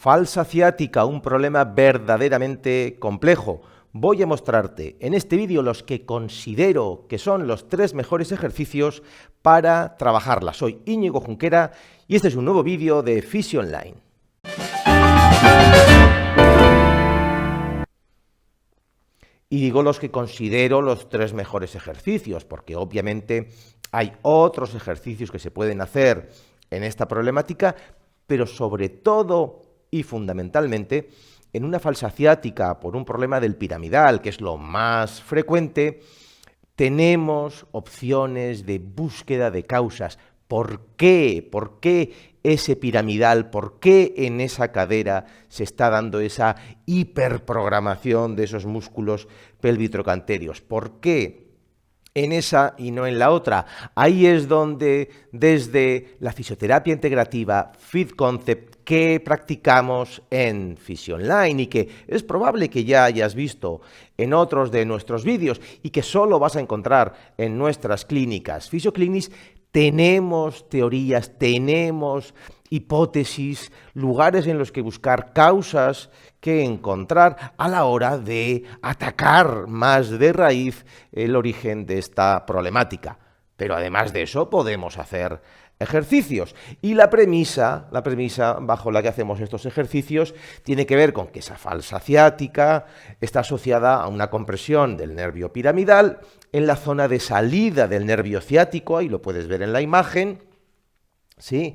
falsa ciática, un problema verdaderamente complejo. Voy a mostrarte en este vídeo los que considero que son los 3 mejores ejercicios para trabajarla. Soy Íñigo Junquera y este es un nuevo vídeo de Fisio Online. Y digo los que considero los 3 mejores ejercicios, porque obviamente hay otros ejercicios que se pueden hacer en esta problemática, pero sobre todo y fundamentalmente en una falsa ciática por un problema del piramidal, que es lo más frecuente, tenemos opciones de búsqueda de causas. ¿Por qué? ¿Por qué ese piramidal? ¿Por qué en esa cadera se está dando esa hiperprogramación de esos músculos pelvitrocanterios? ¿Por qué en esa y no en la otra? Ahí es donde desde la fisioterapia integrativa, Fit Concept, que practicamos en Fisio Online y que es probable que ya hayas visto en otros de nuestros vídeos y que solo vas a encontrar en nuestras clínicas Fisioclinics, tenemos teorías, tenemos hipótesis, lugares en los que buscar causas que encontrar a la hora de atacar más de raíz el origen de esta problemática. Pero además de eso podemos hacer ejercicios. Y la premisa bajo la que hacemos estos ejercicios tiene que ver con que esa falsa ciática está asociada a una compresión del nervio piramidal en la zona de salida del nervio ciático, ahí lo puedes ver en la imagen, ¿sí?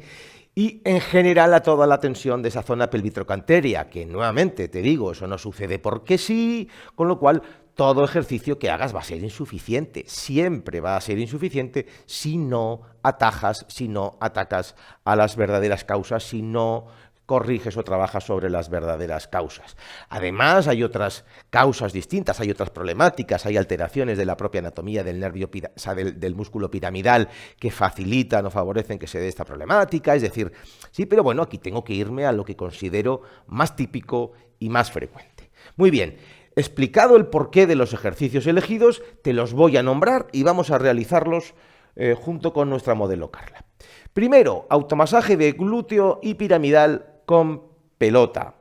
Y en general a toda la tensión de esa zona pelvitrocanteria, que nuevamente te digo, eso no sucede porque sí, con lo cual todo ejercicio que hagas va a ser insuficiente, siempre va a ser insuficiente si no atajas, si no atacas a las verdaderas causas, si no corriges o trabajas sobre las verdaderas causas. Además, hay otras causas distintas, hay otras problemáticas, hay alteraciones de la propia anatomía del nervio, del músculo piramidal que facilitan o favorecen que se dé esta problemática. Es decir, sí, pero bueno, aquí tengo que irme a lo que considero más típico y más frecuente. Muy bien, explicado el porqué de los ejercicios elegidos, te los voy a nombrar y vamos a realizarlos junto con nuestra modelo Carla. Primero, automasaje de glúteo y piramidal con pelota.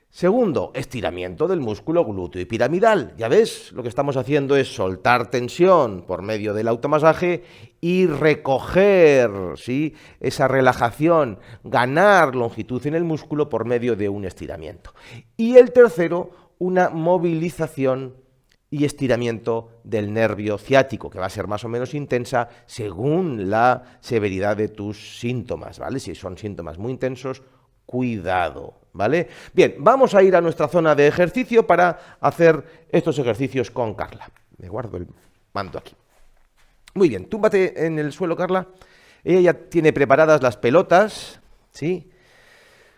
Segundo, estiramiento del músculo glúteo y piramidal. Ya ves, lo que estamos haciendo es soltar tensión por medio del automasaje y recoger, ¿sí?, esa relajación, ganar longitud en el músculo por medio de un estiramiento. Y el tercero, una movilización y estiramiento del nervio ciático, que va a ser más o menos intensa según la severidad de tus síntomas, ¿vale? Si son síntomas muy intensos, cuidado, ¿vale? Bien, vamos a ir a nuestra zona de ejercicio para hacer estos ejercicios con Carla. Me guardo el mando aquí. Muy bien, túmbate en el suelo, Carla. Ella ya tiene preparadas las pelotas, ¿sí?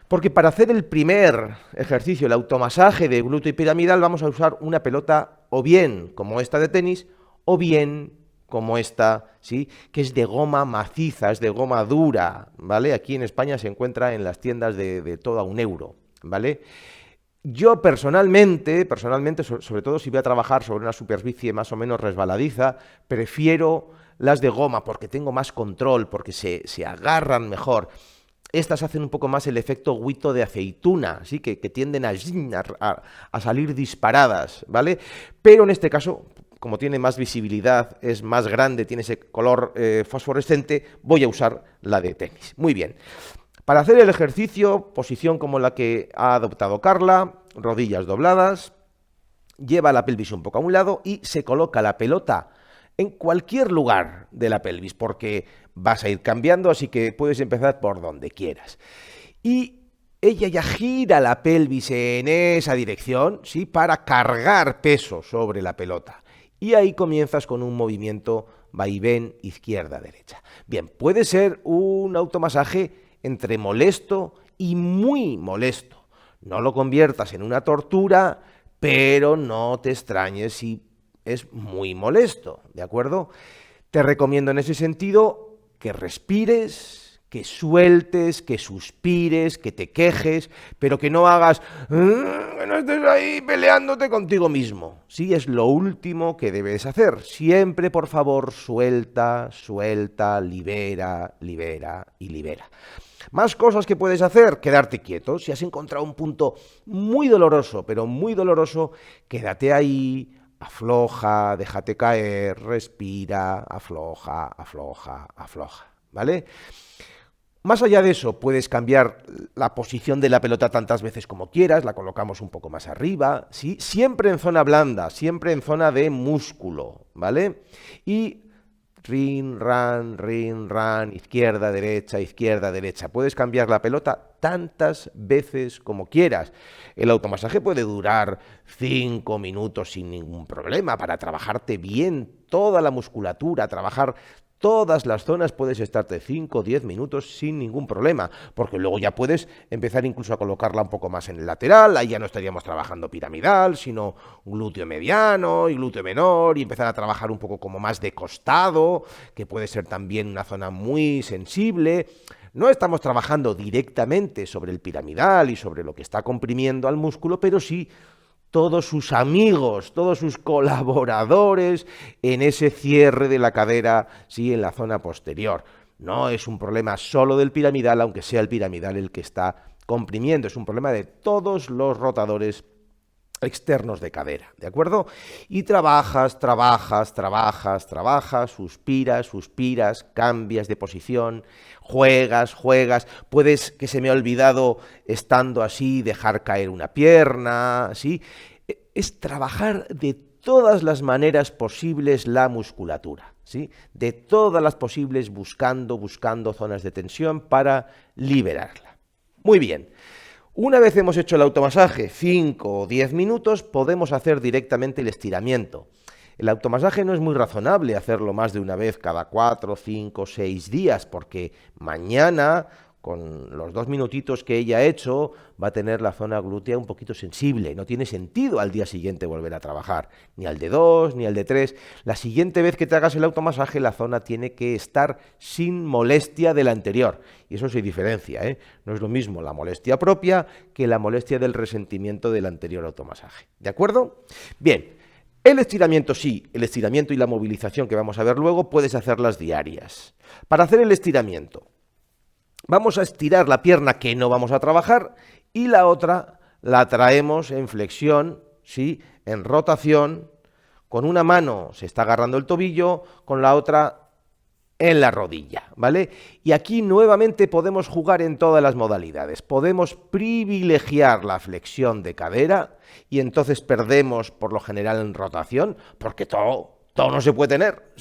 Porque para hacer el primer ejercicio, el automasaje de glúteo y piramidal, vamos a usar una pelota o bien como esta de tenis o bien como esta, ¿sí?, que es de goma maciza, es de goma dura, ¿vale? Aquí en España se encuentra en las tiendas de todo a €1, ¿vale? Yo personalmente, sobre todo si voy a trabajar sobre una superficie más o menos resbaladiza, prefiero las de goma porque tengo más control, porque se agarran mejor. Estas hacen un poco más el efecto huito de aceituna, ¿sí?, que tienden a salir disparadas, ¿vale? Pero en este caso, como tiene más visibilidad, es más grande, tiene ese color fosforescente, voy a usar la de tenis. Muy bien. Para hacer el ejercicio, posición como la que ha adoptado Carla, rodillas dobladas, lleva la pelvis un poco a un lado y se coloca la pelota en cualquier lugar de la pelvis, porque vas a ir cambiando, así que puedes empezar por donde quieras. Y ella ya gira la pelvis en esa dirección, ¿sí?, para cargar peso sobre la pelota. Y ahí comienzas con un movimiento vaivén izquierda-derecha. Bien, puede ser un automasaje entre molesto y muy molesto. No lo conviertas en una tortura, pero no te extrañes si es muy molesto, ¿de acuerdo? Te recomiendo en ese sentido que respires, que sueltes, que suspires, que te quejes, pero que no hagas, que no estés ahí peleándote contigo mismo. Sí, es lo último que debes hacer. Siempre, por favor, suelta, suelta, libera, libera y libera. Más cosas que puedes hacer, quedarte quieto. Si has encontrado un punto muy doloroso, pero muy doloroso, quédate ahí, afloja, déjate caer, respira, afloja, afloja, afloja, ¿vale? Más allá de eso, puedes cambiar la posición de la pelota tantas veces como quieras, la colocamos un poco más arriba, ¿sí? Siempre en zona blanda, siempre en zona de músculo, ¿vale? Y rin, ran, izquierda, derecha. Puedes cambiar la pelota tantas veces como quieras. El automasaje puede durar 5 minutos sin ningún problema para trabajarte bien toda la musculatura, trabajar todas las zonas, puedes estarte 5 o 10 minutos sin ningún problema, porque luego ya puedes empezar incluso a colocarla un poco más en el lateral, ahí ya no estaríamos trabajando piramidal, sino glúteo mediano y glúteo menor, y empezar a trabajar un poco como más de costado, que puede ser también una zona muy sensible. No estamos trabajando directamente sobre el piramidal y sobre lo que está comprimiendo al músculo, pero sí todos sus amigos, todos sus colaboradores en ese cierre de la cadera, sí, en la zona posterior. No es un problema solo del piramidal, aunque sea el piramidal el que está comprimiendo, es un problema de todos los rotadores externos de cadera, ¿de acuerdo? Y trabajas, suspiras, cambias de posición, juegas, puedes, que se me ha olvidado, estando así, dejar caer una pierna, ¿sí? Es trabajar de todas las maneras posibles la musculatura, ¿sí? De todas las posibles, buscando zonas de tensión para liberarla. Muy bien. Una vez hemos hecho el automasaje, 5 o 10 minutos, podemos hacer directamente el estiramiento. El automasaje no es muy razonable hacerlo más de una vez cada 4, 5, 6 días, porque mañana, con los 2 minutitos que ella ha hecho, va a tener la zona glútea un poquito sensible. No tiene sentido al día siguiente volver a trabajar, ni al de 2, ni al de 3. La siguiente vez que te hagas el automasaje, la zona tiene que estar sin molestia de la anterior. Y eso se diferencia, ¿eh? No es lo mismo la molestia propia que la molestia del resentimiento del anterior automasaje. ¿De acuerdo? Bien, el estiramiento sí, el estiramiento y la movilización que vamos a ver luego, puedes hacerlas diarias. Para hacer el estiramiento, vamos a estirar la pierna que no vamos a trabajar y la otra la traemos en flexión, ¿sí? En rotación, con una mano se está agarrando el tobillo, con la otra en la rodilla, ¿vale? Y aquí nuevamente podemos jugar en todas las modalidades. Podemos privilegiar la flexión de cadera y entonces perdemos por lo general en rotación, porque todo no se puede tener.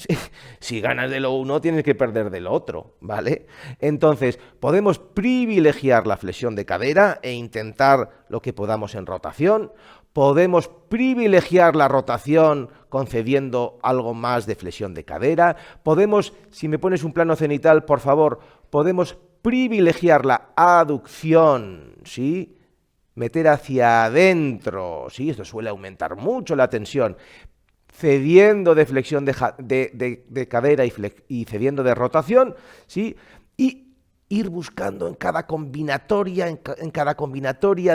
Si ganas de lo uno, tienes que perder de lo otro, ¿vale? Entonces, podemos privilegiar la flexión de cadera e intentar lo que podamos en rotación. Podemos privilegiar la rotación concediendo algo más de flexión de cadera. Podemos, si me pones un plano cenital, por favor, podemos privilegiar la aducción, ¿sí? Meter hacia adentro, ¿sí? Esto suele aumentar mucho la tensión. Cediendo de flexión de cadera y cediendo de rotación, ¿sí? Y ir buscando en cada combinatoria,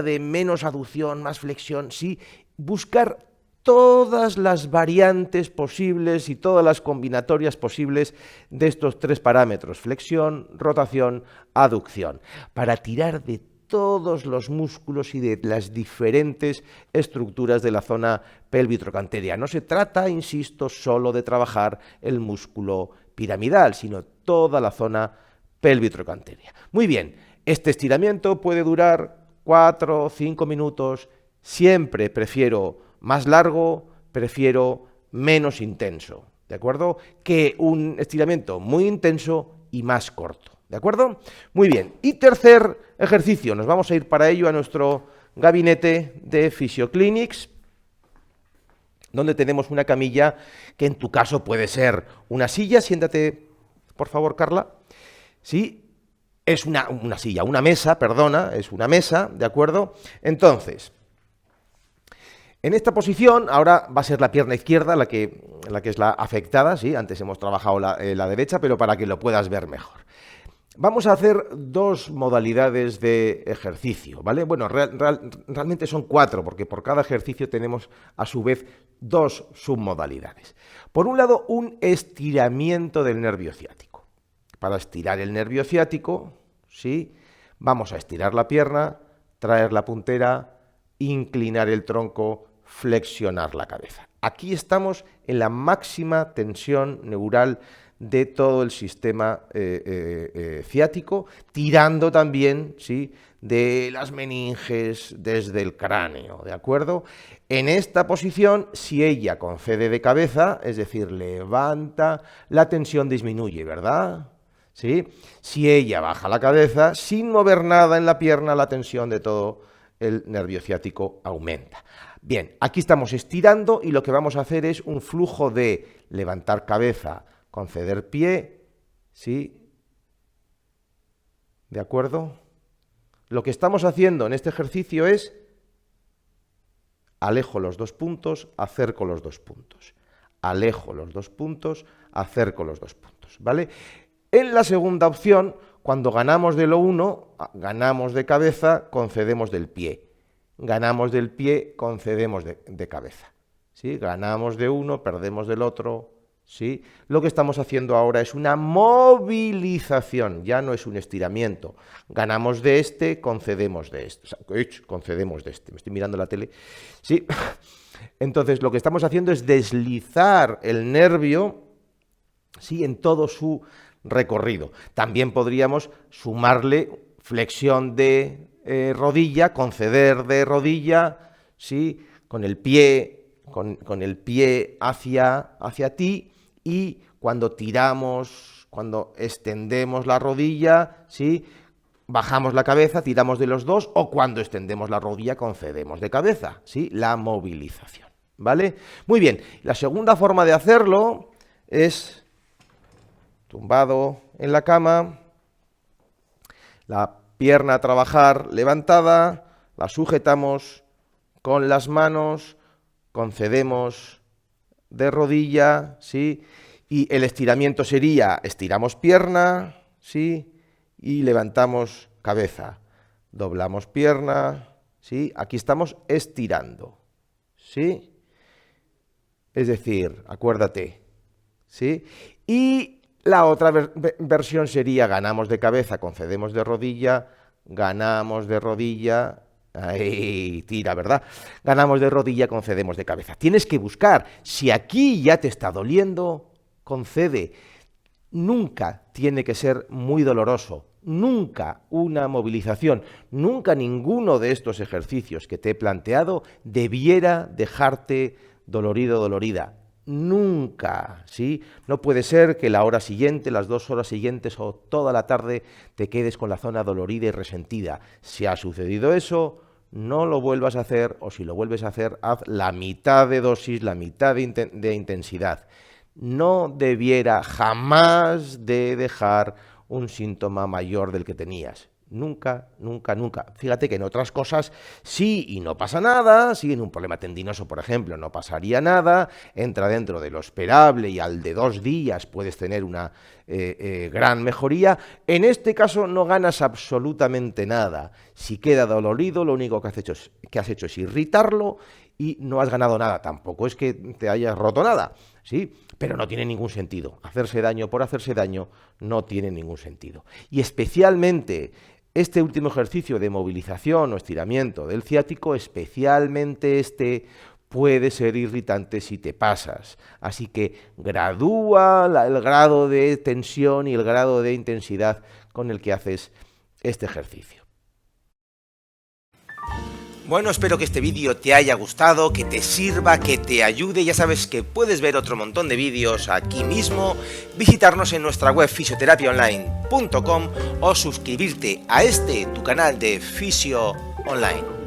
de menos aducción, más flexión, ¿sí? Buscar todas las variantes posibles y todas las combinatorias posibles de estos 3 parámetros, flexión, rotación, aducción, para tirar de todos los músculos y de las diferentes estructuras de la zona pélvico-trocanteria. No se trata, insisto, solo de trabajar el músculo piramidal, sino toda la zona pélvico-trocanteria. Muy bien, este estiramiento puede durar 4 o 5 minutos. Siempre prefiero más largo, prefiero menos intenso, ¿de acuerdo? Que un estiramiento muy intenso y más corto. ¿De acuerdo? Muy bien. Y tercer ejercicio, nos vamos a ir para ello a nuestro gabinete de Physioclinics, donde tenemos una camilla que en tu caso puede ser una silla. Siéntate, por favor, Carla. Sí, es una silla, una mesa, perdona, es una mesa, ¿de acuerdo? Entonces, en esta posición, ahora va a ser la pierna izquierda la que es la afectada, ¿sí? Antes hemos trabajado la derecha, pero para que lo puedas ver mejor. Vamos a hacer 2 modalidades de ejercicio, ¿vale? Bueno, realmente son 4, porque por cada ejercicio tenemos a su vez 2 submodalidades. Por un lado, un estiramiento del nervio ciático. Para estirar el nervio ciático, ¿sí? Vamos a estirar la pierna, traer la puntera, inclinar el tronco, flexionar la cabeza. Aquí estamos en la máxima tensión neural de todo el sistema ciático, tirando también, ¿sí?, de las meninges desde el cráneo, ¿de acuerdo? En esta posición, si ella concede de cabeza, es decir, levanta, la tensión disminuye, ¿verdad? ¿Sí? Si ella baja la cabeza, sin mover nada en la pierna, la tensión de todo el nervio ciático aumenta. Bien, aquí estamos estirando y lo que vamos a hacer es un flujo de levantar cabeza, conceder pie, ¿sí? ¿De acuerdo? Lo que estamos haciendo en este ejercicio es alejo los 2 puntos, acerco los 2 puntos. Alejo los 2 puntos, acerco los 2 puntos, ¿vale? En la segunda opción, cuando ganamos de lo 1, ganamos de cabeza, concedemos del pie. Ganamos del pie, concedemos de cabeza. ¿Sí? Ganamos de uno, perdemos del otro. ¿Sí? Lo que estamos haciendo ahora es una movilización, ya no es un estiramiento. Ganamos de este, concedemos de este. O sea, concedemos de este. Me estoy mirando la tele. ¿Sí? Entonces, lo que estamos haciendo es deslizar el nervio, ¿sí?, en todo su recorrido. También podríamos sumarle flexión de rodilla, conceder de rodilla, ¿sí?, con el pie hacia ti, y cuando tiramos, cuando extendemos la rodilla, ¿sí?, bajamos la cabeza, tiramos de los dos, o cuando extendemos la rodilla, concedemos de cabeza, ¿sí?, la movilización, ¿vale? Muy bien, la segunda forma de hacerlo es tumbado en la cama, la pierna a trabajar levantada, la sujetamos con las manos, concedemos de rodilla, ¿sí?, y el estiramiento sería, estiramos pierna, ¿sí?, y levantamos cabeza, doblamos pierna, ¿sí?, aquí estamos estirando, ¿sí?, es decir, acuérdate, ¿sí?, y la otra versión sería ganamos de cabeza, concedemos de rodilla, ganamos de rodilla, ahí tira, ¿verdad? Ganamos de rodilla, concedemos de cabeza. Tienes que buscar, si aquí ya te está doliendo, concede. Nunca tiene que ser muy doloroso, nunca una movilización, nunca ninguno de estos ejercicios que te he planteado debiera dejarte dolorido, dolorida. Nunca, ¿sí? No puede ser que la hora siguiente, las 2 horas siguientes o toda la tarde te quedes con la zona dolorida y resentida. Si ha sucedido eso, no lo vuelvas a hacer, o si lo vuelves a hacer, haz la mitad de dosis, la mitad de intensidad. No debiera jamás de dejar un síntoma mayor del que tenías. Nunca, nunca, nunca. Fíjate que en otras cosas sí y no pasa nada, si en un problema tendinoso, por ejemplo, no pasaría nada, entra dentro de lo esperable y al de 2 días puedes tener una gran mejoría. En este caso no ganas absolutamente nada. Si queda dolorido, lo único que has hecho es irritarlo y no has ganado nada. Tampoco es que te hayas roto nada, ¿sí? Pero no tiene ningún sentido. Hacerse daño por hacerse daño no tiene ningún sentido. Y especialmente este último ejercicio de movilización o estiramiento del ciático, especialmente puede ser irritante si te pasas. Así que gradúa el grado de tensión y el grado de intensidad con el que haces este ejercicio. Bueno, espero que este vídeo te haya gustado, que te sirva, que te ayude. Ya sabes que puedes ver otro montón de vídeos aquí mismo, visitarnos en nuestra web fisioterapiaonline.com o suscribirte a tu canal de Fisio Online.